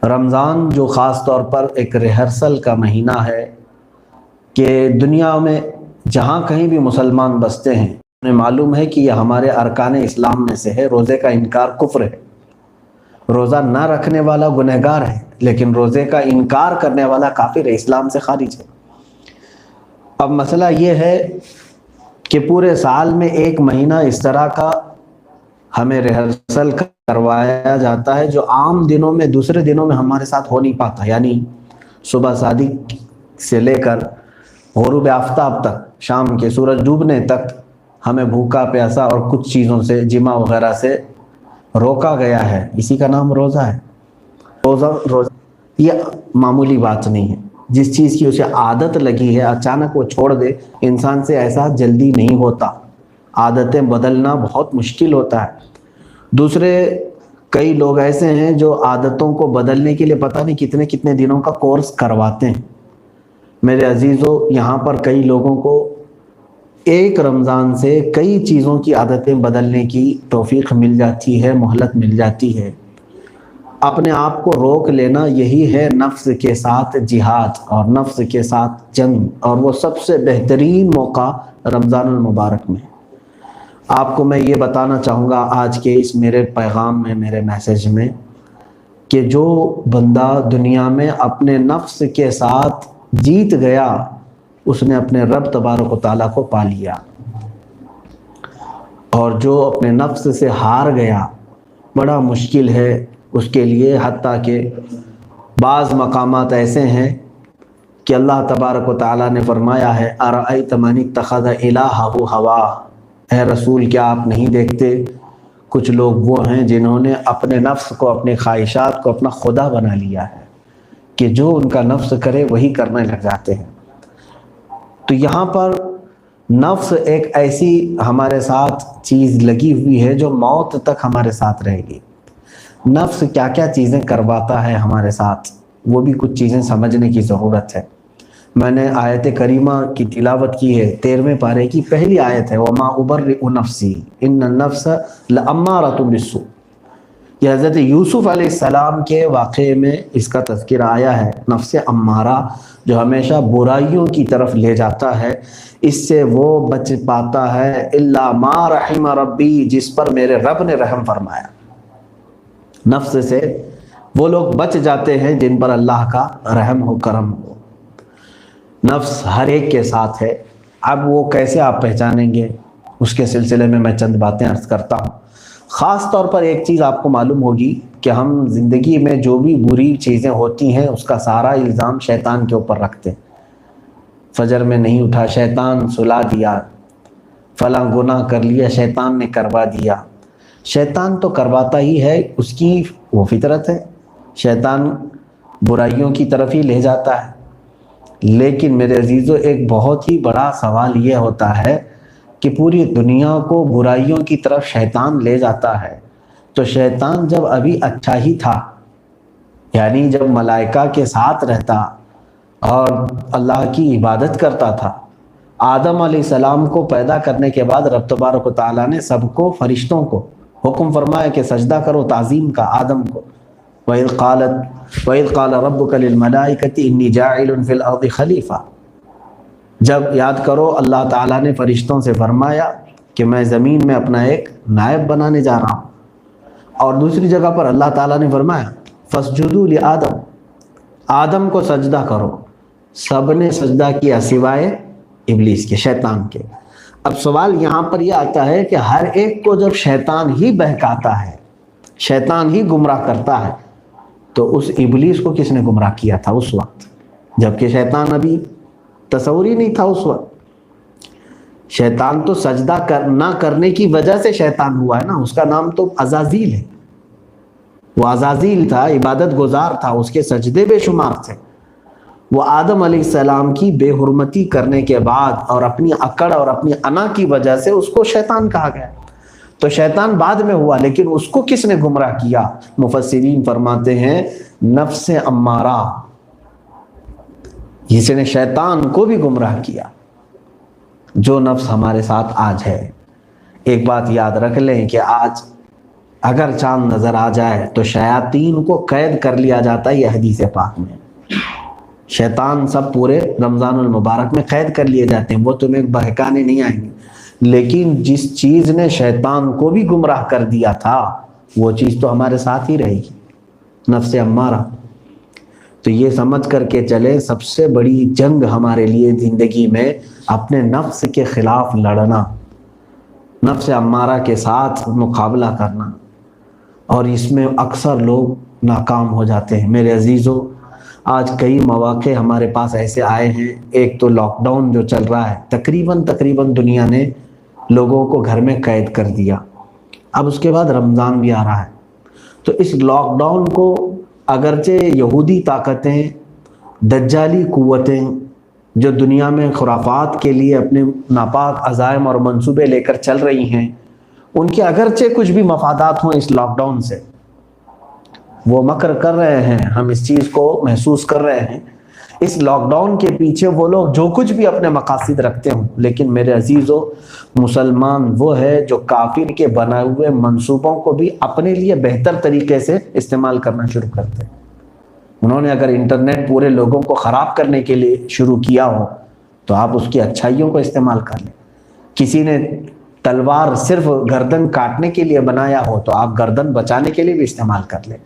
رمضان جو خاص طور پر ایک ریہرسل کا مہینہ ہے کہ دنیا میں جہاں کہیں بھی مسلمان بستے ہیں انہیں معلوم ہے کہ یہ ہمارے ارکان اسلام میں سے ہے۔ روزے کا انکار کفر ہے، روزہ نہ رکھنے والا گنہگار ہے، لیکن روزے کا انکار کرنے والا کافر ہے، اسلام سے خارج ہے۔ اب مسئلہ یہ ہے کہ پورے سال میں ایک مہینہ اس طرح کا ہمیں ریہرسل کروایا جاتا ہے جو عام دنوں میں دوسرے دنوں میں ہمارے ساتھ ہو نہیں پاتا، یعنی صبح صادق سے لے کر غروب آفتاب تک، شام کے سورج ڈوبنے تک ہمیں بھوکا پیاسا اور کچھ چیزوں سے، جمع وغیرہ سے روکا گیا ہے۔ اسی کا نام روزہ ہے۔ روزہ یہ معمولی بات نہیں ہے۔ جس چیز کی اسے عادت لگی ہے اچانک وہ چھوڑ دے، انسان سے ایسا جلدی نہیں ہوتا، عادتیں بدلنا بہت مشکل ہوتا ہے۔ دوسرے کئی لوگ ایسے ہیں جو عادتوں کو بدلنے کے لیے پتہ نہیں کتنے کتنے دنوں کا کورس کرواتے ہیں۔ میرے عزیزو، یہاں پر کئی لوگوں کو ایک رمضان سے کئی چیزوں کی عادتیں بدلنے کی توفیق مل جاتی ہے، مہلت مل جاتی ہے۔ اپنے آپ کو روک لینا یہی ہے نفس کے ساتھ جہاد اور نفس کے ساتھ جنگ، اور وہ سب سے بہترین موقع رمضان المبارک میں۔ آپ کو میں یہ بتانا چاہوں گا آج کے اس میرے پیغام میں، میرے میسیج میں، کہ جو بندہ دنیا میں اپنے نفس کے ساتھ جیت گیا اس نے اپنے رب تبارک و تعالیٰ کو پا لیا، اور جو اپنے نفس سے ہار گیا بڑا مشکل ہے اس کے لیے۔ حتیٰ کہ بعض مقامات ایسے ہیں کہ اللہ تبارک و تعالیٰ نے فرمایا ہے ارأیت من اتخذ الہہ ہواہ، اے رسول کیا آپ نہیں دیکھتے کچھ لوگ وہ ہیں جنہوں نے اپنے نفس کو، اپنے خواہشات کو اپنا خدا بنا لیا ہے، کہ جو ان کا نفس کرے وہی کرنے لگ جاتے ہیں۔ تو یہاں پر نفس ایک ایسی ہمارے ساتھ چیز لگی ہوئی ہے جو موت تک ہمارے ساتھ رہے گی۔ نفس کیا کیا چیزیں کرواتا ہے ہمارے ساتھ، وہ بھی کچھ چیزیں سمجھنے کی ضرورت ہے۔ میں نے آیت کریمہ کی تلاوت کی ہے، 13ویں پارے کی پہلی آیت ہے، وَمَا أُبَرِّئُ نَفْسِي إِنَّ النَّفْسَ لَأَمَّارَةٌ بِالسُّوءِ۔ یہ حضرت یوسف علیہ السلام کے واقعے میں اس کا تذکرہ آیا ہے۔ نفس امارہ جو ہمیشہ برائیوں کی طرف لے جاتا ہے، اس سے وہ بچ پاتا ہے الا ما رحم ربی، جس پر میرے رب نے رحم فرمایا۔ نفس سے وہ لوگ بچ جاتے ہیں جن پر اللہ کا رحم ہو، کرم ہو۔ نفس ہر ایک کے ساتھ ہے۔ اب وہ کیسے آپ پہچانیں گے اس کے سلسلے میں میں چند باتیں عرض کرتا ہوں۔ خاص طور پر ایک چیز آپ کو معلوم ہوگی کہ ہم زندگی میں جو بھی بری چیزیں ہوتی ہیں اس کا سارا الزام شیطان کے اوپر رکھتے ہیں۔ فجر میں نہیں اٹھا، شیطان سلا دیا، فلاں گناہ کر لیا، شیطان نے کروا دیا۔ شیطان تو کرواتا ہی ہے، اس کی وہ فطرت ہے، شیطان برائیوں کی طرف ہی لے جاتا ہے۔ لیکن میرے عزیزو، ایک بہت ہی بڑا سوال یہ ہوتا ہے کہ پوری دنیا کو برائیوں کی طرف شیطان لے جاتا ہے، تو شیطان جب ابھی اچھا ہی تھا، یعنی جب ملائکہ کے ساتھ رہتا اور اللہ کی عبادت کرتا تھا، آدم علیہ السلام کو پیدا کرنے کے بعد رب تبارک و تعالیٰ نے سب کو، فرشتوں کو حکم فرمایا کہ سجدہ کرو تعظیم کا آدم کو۔ وَإِذْ قَالَ رَبُّكَ لِلْمَلَائِكَةِ إِنِّي جَاعِلٌ فِي الْأَرْضِ خَلِيفَةً، جب یاد کرو اللہ تعالیٰ نے فرشتوں سے فرمایا کہ میں زمین میں اپنا ایک نائب بنانے جا رہا ہوں، اور دوسری جگہ پر اللہ تعالیٰ نے فرمایا فَاسْجُدُوا لِآدَمَ، آدم کو سجدہ کرو۔ سب نے سجدہ کیا سوائے ابلیس کے، شیطان کے۔ اب سوال یہاں پر یہ آتا ہے کہ ہر ایک کو جب شیطان ہی بہکاتا ہے، شیطان ہی گمراہ کرتا ہے، تو اس ابلیس کو کس نے گمراہ کیا تھا اس وقت، جبکہ شیطان ابھی تصور ہی نہیں تھا اس وقت۔ شیطان تو سجدہ نہ کرنے کی وجہ سے شیطان ہوا ہے نا، اس کا نام تو عزازیل ہے۔ وہ عزازیل تھا، عبادت گزار تھا، اس کے سجدے بے شمار تھے۔ وہ آدم علیہ السلام کی بے حرمتی کرنے کے بعد اور اپنی اکڑ اور اپنی انا کی وجہ سے اس کو شیطان کہا گیا۔ تو شیطان بعد میں ہوا، لیکن اس کو کس نے گمراہ کیا؟ مفسرین فرماتے ہیں نفس امارہ، جس نے شیطان کو بھی گمراہ کیا، جو نفس ہمارے ساتھ آج ہے۔ ایک بات یاد رکھ لیں کہ آج اگر چاند نظر آ جائے تو شیاطین کو قید کر لیا جاتا ہے، یہ حدیث پاک میں۔ شیطان سب پورے رمضان المبارک میں قید کر لیے جاتے ہیں، وہ تمہیں بہکانے نہیں آئیں گے، لیکن جس چیز نے شیطان کو بھی گمراہ کر دیا تھا وہ چیز تو ہمارے ساتھ ہی رہے گی، نفس امارہ۔ تو یہ سمجھ کر کے چلے سب سے بڑی جنگ ہمارے لیے زندگی میں اپنے نفس کے خلاف لڑنا، نفس امارہ کے ساتھ مقابلہ کرنا، اور اس میں اکثر لوگ ناکام ہو جاتے ہیں۔ میرے عزیزو، آج کئی مواقع ہمارے پاس ایسے آئے ہیں، ایک تو لاک ڈاؤن جو چل رہا ہے، تقریباً دنیا نے لوگوں کو گھر میں قید کر دیا، اب اس کے بعد رمضان بھی آ رہا ہے۔ تو اس لاک ڈاؤن کو اگرچہ یہودی طاقتیں، دجالی قوتیں جو دنیا میں خرافات کے لیے اپنے ناپاک عزائم اور منصوبے لے کر چل رہی ہیں، ان کے اگرچہ کچھ بھی مفادات ہوں اس لاک ڈاؤن سے، وہ مکر کر رہے ہیں، ہم اس چیز کو محسوس کر رہے ہیں۔ اس لاک ڈاؤن کے پیچھے وہ لوگ جو کچھ بھی اپنے مقاصد رکھتے ہوں، لیکن میرے عزیزو، مسلمان وہ ہے جو کافر کے بنائے ہوئے منصوبوں کو بھی اپنے لیے بہتر طریقے سے استعمال کرنا شروع کرتے ہیں۔ انہوں نے اگر انٹرنیٹ پورے لوگوں کو خراب کرنے کے لیے شروع کیا ہو تو آپ اس کی اچھائیوں کو استعمال کر لیں۔ کسی نے تلوار صرف گردن کاٹنے کے لیے بنایا ہو تو آپ گردن بچانے کے لیے بھی استعمال کر لیں۔